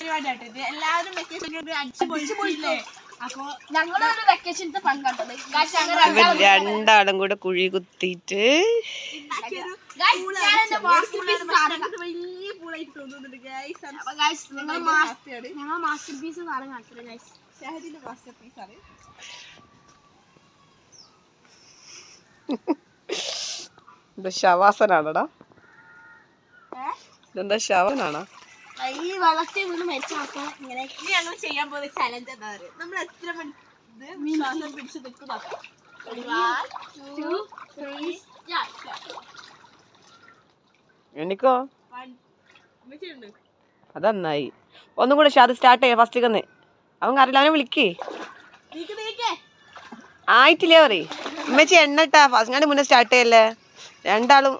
എല്ലാവരും രണ്ടാളും കൂടെ കുഴി കുത്തിയിട്ട് ഇത് ശവാസനാണോടാ? ഇതെന്താ ശവനാണോ? ഈ വെള്ളത്തിൽ വീണ് മരിച്ച ആൾക്കാരെ ഇങ്ങനെ ഞങ്ങൾ ചെയ്യാൻ പോകുന്ന ചലഞ്ച് എന്താ പറയുക, നമ്മൾ എത്ര ശ്വാസം പിടിച്ച് നിൽക്കും. എനിക്കോ അതന്നായി. ഒന്നും കൂടെ അത് സ്റ്റാർട്ട് ചെയ്യാം. ഫസ്റ്റ് കന്ന് അവൻ അറിയില്ല, അവനെ വിളിക്കേ ആയിട്ടില്ലേ പറയും. ഉമ്മച്ചി എണ്ണട്ടാ ഫസ്റ്റ് ഞാൻ മുന്നേ സ്റ്റാർട്ട് ചെയ്യല്ലേ. രണ്ടാളും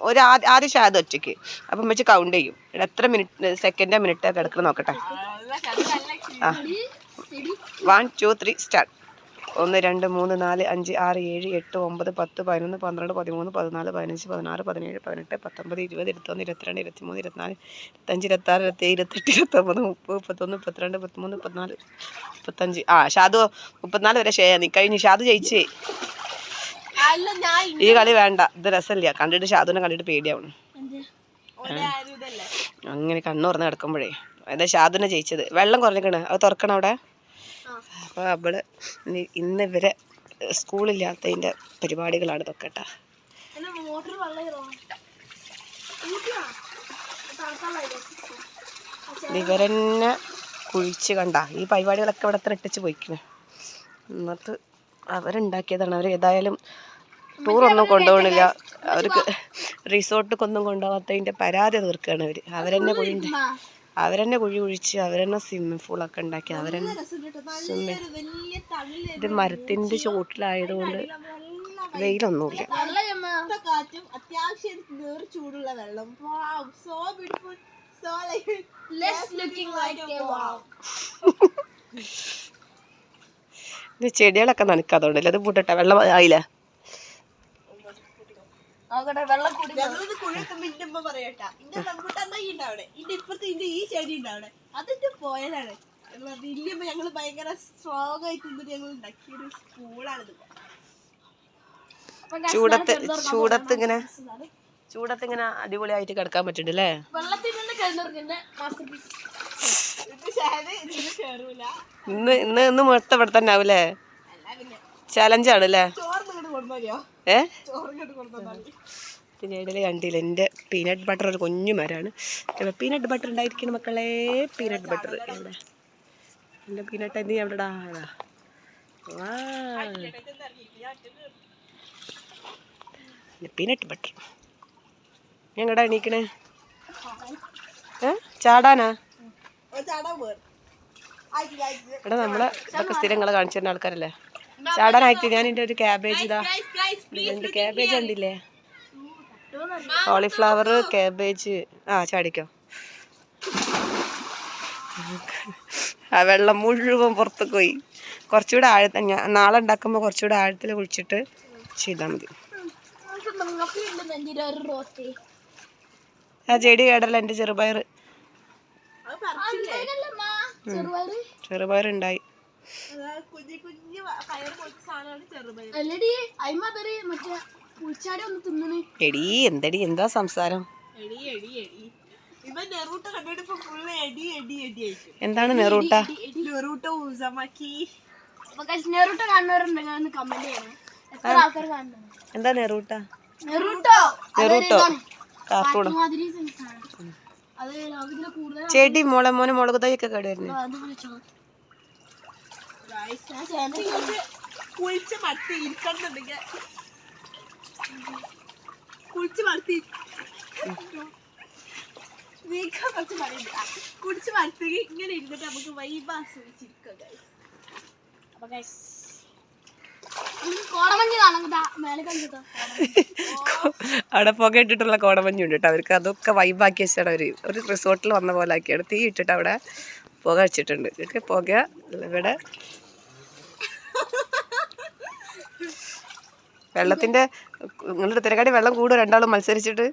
ആദ്യം ഷാദ് ഒറ്റയ്ക്ക്. അപ്പം ഉമ്മച്ചി കൗണ്ട് ചെയ്യും. എത്ര സെക്കൻഡോ മിനിറ്റോ കിടക്കണം നോക്കട്ടെ. ആ 1 2 3 സ്റ്റാർട്ട്. 1 2 3 4 5 6 7 8 9 10 11 12 13 14 15 16 17 18 19 20 21 22 23 24 25 26 27 28 29 30 31 32 33 34 35. ആ ഷാദു 34 വരെ ഷെയർ നീ കഴിഞ്ഞു. ഷാദു ജയിച്ചേ. ഈ കളി വേണ്ട, ഇത് രസമില്ല. കണ്ടിട്ട് ഷാദുവിനെ കണ്ടിട്ട് പേടിയാവണം. അങ്ങനെ കണ്ണു തുറന്ന് കിടക്കുമ്പോഴേ അതാ ഷാദുവിനെ ജയിച്ചത്. വെള്ളം കുറഞ്ഞിക്കണ്, അത് തുറക്കണം അവിടെ. അപ്പോൾ അവള് ഇന്ന് ഇവരെ സ്കൂളില്ലാത്തതിൻ്റെ പരിപാടികളാണ് ഇതൊക്കെ കേട്ടാ. ഇവരെന്നെ കുഴിച്ച് കണ്ട ഈ പരിപാടികളൊക്കെ ഇവിടെ എത്ര ഇട്ടിച്ച് പോയിക്കണേ. എന്നിട്ട് അവരുണ്ടാക്കിയതാണ്. അവർ ഏതായാലും ടൂറൊന്നും കൊണ്ടുപോകണില്ല. അവർക്ക് റിസോർട്ടിക്കൊന്നും കൊണ്ടുപോകാത്തതിൻ്റെ പരാതി തീർക്കുകയാണ് അവർ. അവരെന്നെ കുഴി കുഴിച്ച് അവരെന്നെ സ്വിമ്മിങ് പൂളൊക്കെ ഉണ്ടാക്കി അവരെന്നെ ഇത് മരത്തിൻ്റെ ചോട്ടിലായതുകൊണ്ട് വെയിലൊന്നുമില്ല. അത്യാവശ്യം ചൂടുള്ള വെള്ളം. ഇത് ചെടികളൊക്കെ നനക്കാതുകൊണ്ടല്ലേ അത് പൂട്ടട്ടെ. വെള്ളം ആയില്ല. പറയട്ടാ ഇന്റെ റംബൂട്ടാൻ തൈ ഉണ്ടാവണേ, ഇന്റെ ഇപ്പുറത്ത് ഇന്റെ ഈ ചെടി ഉണ്ടാവണേ, അതിന്റെ പോയതാണ്. ഇല്ലുമ്പോ ഞങ്ങള് ഭയങ്കര സ്ട്രോങ് ആയിട്ട് ഞങ്ങൾ ഉണ്ടാക്കിയൊരു സ്കൂളാണിത്. ചൂടത്ത് ഇങ്ങനെ അടിപൊളിയായിട്ട് കിടക്കാൻ പറ്റുന്നുണ്ട് അല്ലേ. ഇന്ന് മൊത്തം ഇവിടെ തന്നെ ആവൂലേ. ചലഞ്ചാണല്ലേ. ഇതിനിടയിൽ കണ്ടില്ല എൻ്റെ പീനട്ട് ബട്ടർ ഒരു കുഞ്ഞു മരമാണ്. പീനട്ട് ബട്ടർ ഉണ്ടായിരിക്കണം മക്കളെ. പീനട്ട് ബട്ടർ എവിടെ? എൻ്റെ പീനട്ട് എന്ത് ചെയ്യാം എവിടെടാ? പീനട്ട് ബട്ടർ ഞങ്ങടാ എണീക്കണേ. ചാടാനാ? ഇവിടെ നമ്മളെ ഇതൊക്കെ സ്ഥിരങ്ങളെ കാണിച്ചു തരുന്ന ആൾക്കാരല്ലേ. ചാടാനായിട്ട് ഞാൻ എൻ്റെ ഒരു ക്യാബേജ് ഇതാ, രണ്ട് ക്യാബേജ് കണ്ടില്ലേ, കോളിഫ്ലവർ, ക്യാബേജ്. ആ ചാടിക്കോ. ആ വെള്ളം മുഴുവൻ പുറത്തേക്ക് പോയി. കുറച്ചുകൂടെ നാളെ ഉണ്ടാക്കുമ്പോൾ കുറച്ചുകൂടെ ആഴത്തിൽ കുഴിച്ചിട്ട് ചെയ്താൽ മതി. ആ ചെടി കേടല്ല എൻ്റെ ചെറുപയർ. ചെറുപയറുണ്ടായി. എടീ എന്തടി എന്താ സംസാരം? എന്താണ് നെറൂട്ട? എന്താ നെറൂട്ട? നെറൂട്ടോ കാർട്ടൂണോ? ചെടി മോനെ മുളക് തൈ ഒക്കെ കേടുവരുന്നു. കുളിച്ച് മത്തി ഇരിക്കണമെന്നുണ്ടെങ്കിൽ കുളിച്ച് മത്തി നീക്കാൻ കുറച്ച് പണിയുണ്ട്. കുടിച്ച് മരത്തേക്ക് ഇങ്ങനെ ഇരുന്നിട്ട് നമുക്ക് വൈബ് ആസ്വദിച്ചിരിക്കാം. അവിടെ പുക ഇട്ടിട്ടുള്ള കോടമഞ്ഞുണ്ട് കേട്ടോ. അവർക്ക് അതൊക്കെ വൈബാക്കി വെച്ചാണ് അവർ ഒരു റിസോർട്ടിൽ വന്ന പോലെ ആക്കിയാണ്. തീ ഇട്ടിട്ട് അവിടെ പുക വെച്ചിട്ടുണ്ട്. ഇതൊക്കെ പുക ഇവിടെ വെള്ളത്തിൻ്റെ നിങ്ങളുടെ തിരക്കാടി വെള്ളം കൂടും രണ്ടാളും മത്സരിച്ചിട്ട്.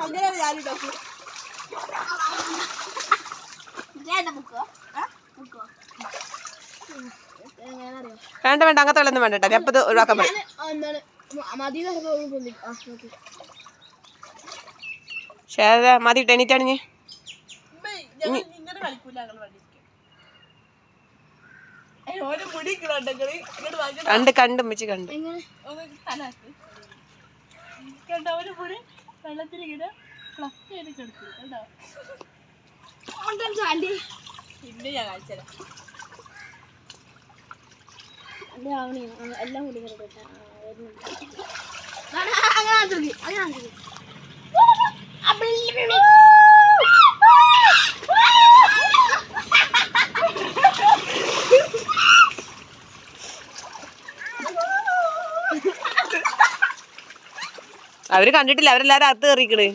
അങ്ങനെയാണ് ഞാനുണ്ടാക്കും. വേണ്ട വേണ്ട അങ്ങനത്തെ വെള്ളം വേണ്ട കേട്ടോ. അപ്പൊ ഇത് ഒഴിവാക്കാൻ പറയും. ശേത മതി എണീറ്റാണിഞ്ഞ് ഇങ്ങനെ കളിക്കൂല ഞങ്ങൾ വണ്ടിക്ക്. ഓരോ മുടി ഇങ്ങോട്ട് കണ്ട് കണ്ട് ഉമ്മച്ചി കണ്ട് തലാക്ക് കേട്ടോ. ഒരു മുടി വെള്ളത്തിൽ ഇങ്ങനെ ഫ്ലഫ് ചെയ്ത് കിടക്കും കേട്ടോ. പിന്നെ ഞാൻ കാണിച്ചത് എല്ലാം കൂടി അവര് കണ്ടിട്ടില്ല, അവരെല്ലാരും അകത്ത് കയറിക്കണ്.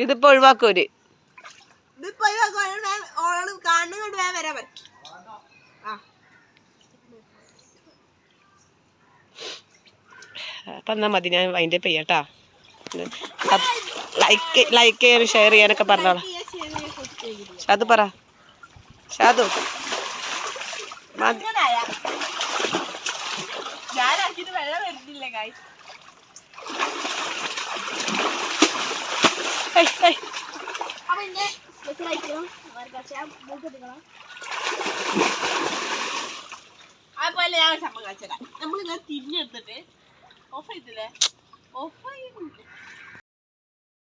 ഇതിപ്പോ ഒഴിവാക്കൂര്. കാണുന്നോണ്ട് വേഗം വരാൻ പറ്റും. അപ്പൊ എന്നാ മതി, ഞാൻ അതിന്റെ പെയ്യട്ടാ. ലൈക്ക് ചെയ്യാനും ഷെയർ ചെയ്യാനൊക്കെ പറഞ്ഞോളാം. ഷാദു പറ. ഷാദു ഞാനാക്കിട്ട് വെള്ളം വരുന്നില്ല ഗായ്സ്. അതുപോലെ ഞാൻ സംഭവം കാണിച്ചതാ. നമ്മളിങ്ങനെ തിരിഞ്ഞെടുത്തിട്ട് ഓഫ് ചെയ്തില്ലേ, ഓഫ്